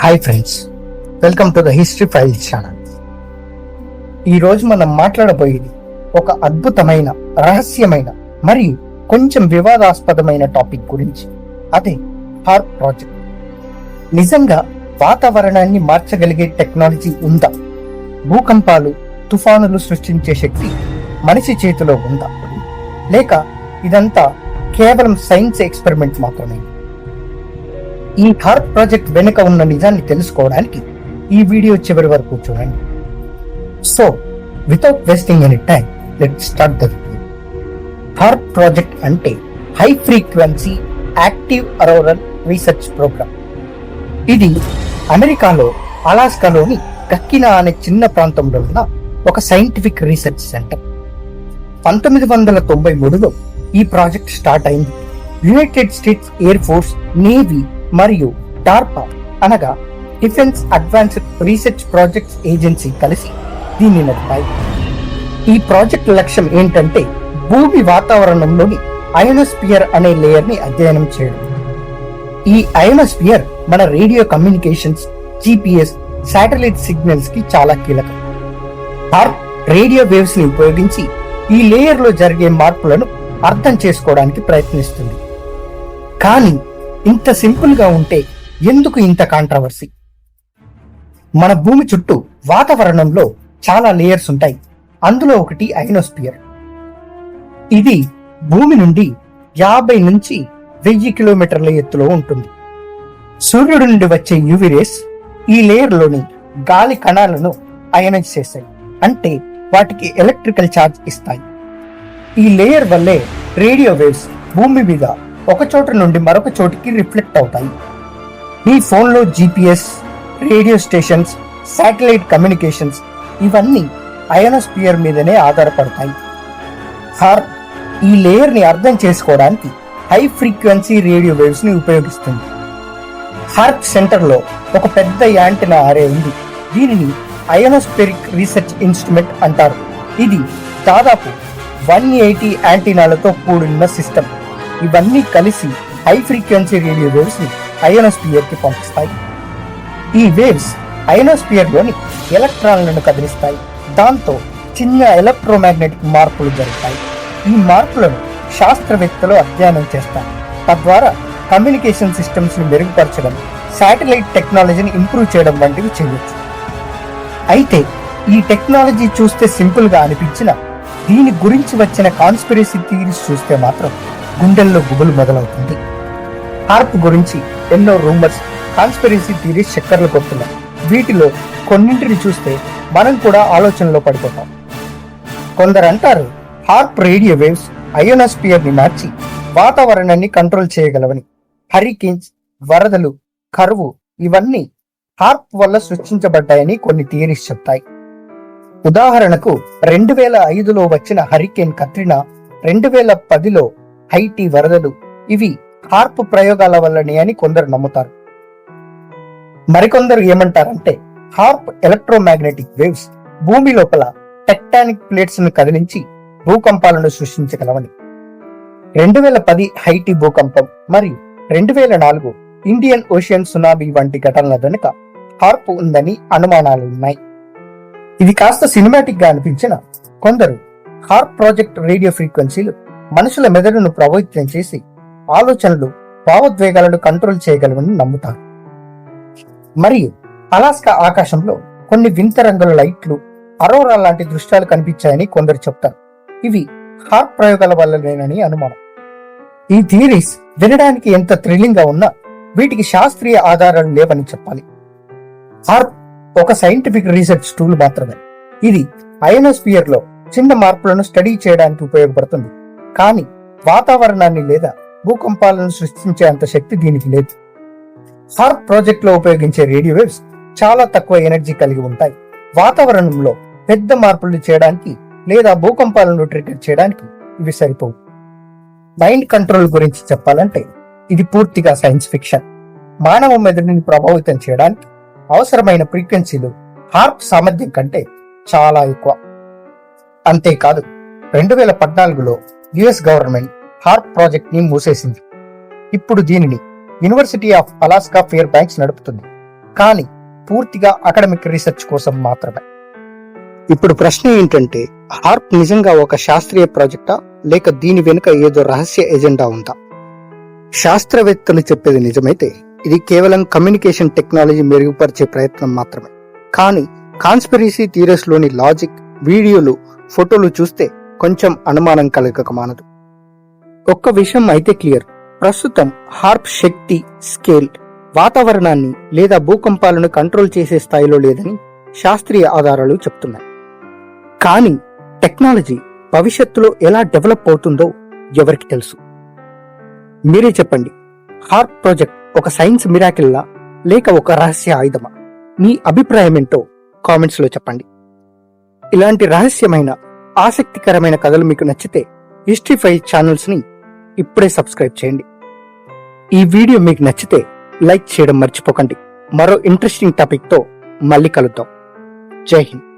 Hi friends, welcome to the history files channel. ఈరోజు మనం మాట్లాడబోయేది ఒక అద్భుతమైన, రహస్యమైన మరియు కొంచెం వివాదాస్పదమైన టాపిక్ గురించి. అదే హార్ప్ ప్రాజెక్ట్. నిజంగా వాతావరణాన్ని మార్చగలిగే టెక్నాలజీ ఉందా? భూకంపాలు, తుఫానులు సృష్టించే శక్తి మనిషి చేతిలో ఉందా? లేక ఇదంతా కేవలం సైన్స్ ఎక్స్పెరిమెంట్ మాత్రమే? ఈ హార్ప్ ప్రాజెక్ట్ వెనుక ఉన్న నిజాన్ని తెలుసుకోవడానికి ఈ వీడియో చివరి వరకు చూడండి. So without wasting any time, let's start the video. HAARP project అంటే high frequency active auroral research program. ఇది అమెరికాలో అలాస్కాలోని గక్కినా అనే చిన్న ప్రాంతంలో ఉన్న ఒక సైంటిఫిక్ రీసెర్చ్ సెంటర్. 1993లో ఈ ప్రాజెక్ట్ స్టార్ట్ అయింది. United States Air Force, Navy మరియు డార్పా అనగా defense advanced research projects agency కలిసి దీన్ని నడిపాయి. ఈ ప్రాజెక్ట్ లక్ష్యం ఏంటంటే భూమి వాతావరణంలోని అయోనోస్పియర్ అనే లేయర్ ని అధ్యయనం చేయడం. ఈ అయోనోస్పియర్ మన radio communications, GPS, satellite signals కి చాలా కీలకం. హార్ప్ రేడియో వేవ్స్ ని ఉపయోగించి ఈ లేయర్ లో జరిగే మార్పులను అర్థం చేసుకోవడానికి ప్రయత్నిస్తుంది. కానీ ఇంత సింపుల్ గా ఉంటే ఎందుకు ఇంత కాంట్రవర్సీ? మన భూమి చుట్టూ వాతావరణంలో చాలా లేయర్స్ ఉంటాయి. అందులో ఒకటి అయోనోస్పియర్. ఇది భూమి నుండి 50 నుంచి 1000 కిలోమీటర్ల ఎత్తులో ఉంటుంది. సూర్యుడి నుండి వచ్చే యూవీ రేస్ ఈ లేయర్ లోని గాలి కణాలను అయనైజ్ చేస్తాయి, అంటే వాటికి ఎలక్ట్రికల్ ఛార్జ్ ఇస్తాయి. ఈ లేయర్ వల్లే రేడియో వేవ్స్ భూమి మీద ఒక చోట నుండి మరొక చోటికి రిఫ్లెక్ట్ అవుతాయి. మీ ఫోన్లో GPS, radio stations, satellite communications ఇవన్నీ అయోనోస్పియర్ మీదనే ఆధారపడతాయి. హార్ప్ ఈ లేయర్ ని అర్థం చేసుకోవడానికి హై ఫ్రీక్వెన్సీ రేడియో వేవ్స్ ని ఉపయోగిస్తుంది. హార్ప్ సెంటర్ లో ఒక పెద్ద యాంటెనా అరే ఉంది. దీనిని అయోనోస్పెరిక్ రీసెర్చ్ ఇన్స్ట్రుమెంట్ అంటారు. ఇది దాదాపు 180 యాంటీనాలతో కూడిన సిస్టమ్. ఇవన్నీ కలిసి హై ఫ్రీక్వెన్సీ రేడియో వేవ్స్ ని అయోనోస్పియర్ కి పంపిస్తాయి. ఈ వేవ్స్ అయోనోస్పియర్ లోని ఎలక్ట్రాన్లను కదిలిస్తాయి. దాంతో చిన్న ఎలక్ట్రోమాగ్నెటిక్ మార్పులు జరుగుతాయి. ఈ మార్పులను శాస్త్రవేత్తలు అధ్యయనం చేస్తారు. తద్వారా కమ్యూనికేషన్ సిస్టమ్స్ ని మెరుగుపరచడం, శాటిలైట్ టెక్నాలజీని ఇంప్రూవ్ చేయడం వంటివి చేయవచ్చు. అయితే ఈ టెక్నాలజీ చూస్తే సింపుల్ గా అనిపించిన దీని గురించి వచ్చిన కాన్స్పిరసీ థియరీస్ చూస్తే మాత్రం గుండెల్లో గుబులు మొదలవుతుంది. హార్ప్ గురించి ఎన్నో రూమర్స్, కాన్స్పిరసీ థియరీస్ చక్కర్లు కొడుతున్నాయి. వీటిలో కొన్నింటిని చూస్తే మనం కూడా ఆలోచనలో పడిపోతాం. కొందరు అంటారు హార్ప్ రేడియో వేవ్స్ అయోనోస్పియర్ ని మార్చి వాతావరణాన్ని కంట్రోల్ చేయగలవని. హరికేన్స్, వరదలు, కరువు ఇవన్నీ హార్ప్ వల్ల సృష్టించబడ్డాయని కొన్ని థియరీస్ చెప్తాయి. ఉదాహరణకు 2005లో వచ్చిన హరికేన్ కత్రినా, 2010లో హైటీ వరదలు ఇవి హార్ప్ ప్రయోగాల వల్లనే అని కొందరు నమ్ముతారు. మరికొందరు ఏమంటారంటే హార్ప్ ఎలక్ట్రోమాగ్నెటిక్ వేవ్స్ భూమి లోపల టెక్టానిక్ ప్లేట్స్ ను కదిలించి భూకంపాలను సృష్టించగలవని. 2010 హైటీ భూకంపం మరియు 2004 ఇండియన్ ఓషియన్ సునామీ వంటి ఘటనల వెనుక హార్ప్ ఉందని అనుమానాలు ఉన్నాయి. ఇది కాస్త సినిమాటిక్ గా అనిపించిన కొందరు హార్ప్ ప్రాజెక్ట్ రేడియో ఫ్రీక్వెన్సీలు మనుషుల మెదడును ప్రభావితం చేసి ఆలోచనలు, భావోద్వేగాలను కంట్రోల్ చేయగలవని నమ్ముతారు. మరియు అలాస్కా ఆకాశంలో కొన్ని వింత రంగుల లైట్లు, అరోరా లాంటి దృశ్యాలు కనిపించాయని కొందరు చెప్తారు. ఇవి హార్ప్ ప్రయోగాల వల్లనేనని అనుమానం. ఈ థియరీస్ వినడానికి ఎంత థ్రిల్లింగ్ గా ఉన్నా వీటికి శాస్త్రీయ ఆధారాలు లేవని చెప్పాలి. హార్ప్ ఒక సైంటిఫిక్ రీసెర్చ్ టూల్ మాత్రమే. ఇది అయోనోస్పియర్ లో చిన్న మార్పులను స్టడీ చేయడానికి ఉపయోగపడుతుంది. కానీ వాతావరణాన్ని లేదా భూకంపాలను సృష్టించే అంత శక్తి దీనికి లేదు. హార్ప్ ప్రాజెక్ట్ లో ఉపయోగించే రేడియో వేవ్స్ చాలా తక్కువ ఎనర్జీ కలిగి ఉంటాయి. వాతావరణంలో పెద్ద మార్పులు చేయడానికి లేదా భూకంపాలను ట్రిగర్ చేయడానికి ఇవి సరిపోవు. మైండ్ కంట్రోల్ గురించి చెప్పాలంటే ఇది పూర్తిగా సైన్స్ ఫిక్షన్. మానవ మెదడుని ప్రభావితం చేయడానికి అవసరమైన ఫ్రీక్వెన్సీలు హార్ప్ సామర్థ్యం కంటే చాలా ఎక్కువ. అంతేకాదు 2014లో US గవర్నమెంట్ హార్ప్ ప్రాజెక్ట్ ని మూసేసింది. ఇప్పుడు దీనిని university of Alaska fair banks నడుపుతుంది. కానీ పూర్తిగా అకాడమిక్ రీసెర్చ్ కోసం మాత్రమే. ఇప్పుడు ప్రశ్న ఏంటంటే, హార్ప్ నిజంగా ఒక శాస్త్రీయ ప్రాజెక్టా లేక దీని వెనుక ఏదో రహస్య ఎజెండా ఉందా? శాస్త్రవేత్తలు చెప్పేది నిజమైతే ఇది కేవలం కమ్యూనికేషన్ టెక్నాలజీ మెరుగుపరిచే ప్రయత్నం మాత్రమే. కానీ కాన్స్పిరసీ థియరీస్ లోని లాజిక్, వీడియోలు, ఫోటోలు చూస్తే కొంచెం అనుమానం కలగక మానదు. ఒక్క విషయం అయితే క్లియర్, ప్రస్తుతం హార్ప్ శక్తి, స్కేల్, వాతావరణాన్ని లేదా భూకంపాలను కంట్రోల్ చేసే స్థాయిలో లేదని శాస్త్రీయ ఆధారాలు చెప్తున్నాయి. కానీ టెక్నాలజీ భవిష్యత్తులో ఎలా డెవలప్ అవుతుందో ఎవరికి తెలుసు? మీరే చెప్పండి. హార్ప్ ప్రాజెక్ట్ ఒక సైన్స్ మిరాకిల్లా లేక ఒక రహస్య ఆయుధమా? మీ అభిప్రాయం ఏంటో కామెంట్స్ లో చెప్పండి. ఇలాంటి రహస్యమైన ఆసక్తికరమైన కథలు మీకు నచ్చితే హిస్టరీ ఫైల్ ఛానల్స్ ని ఇప్పుడే సబ్స్క్రైబ్ చేయండి. ఈ వీడియో మీకు నచ్చితే లైక్ చేయడం మర్చిపోకండి. మరో ఇంట్రెస్టింగ్ టాపిక్ తో మళ్ళీ కలుద్దాం. జై హింద్.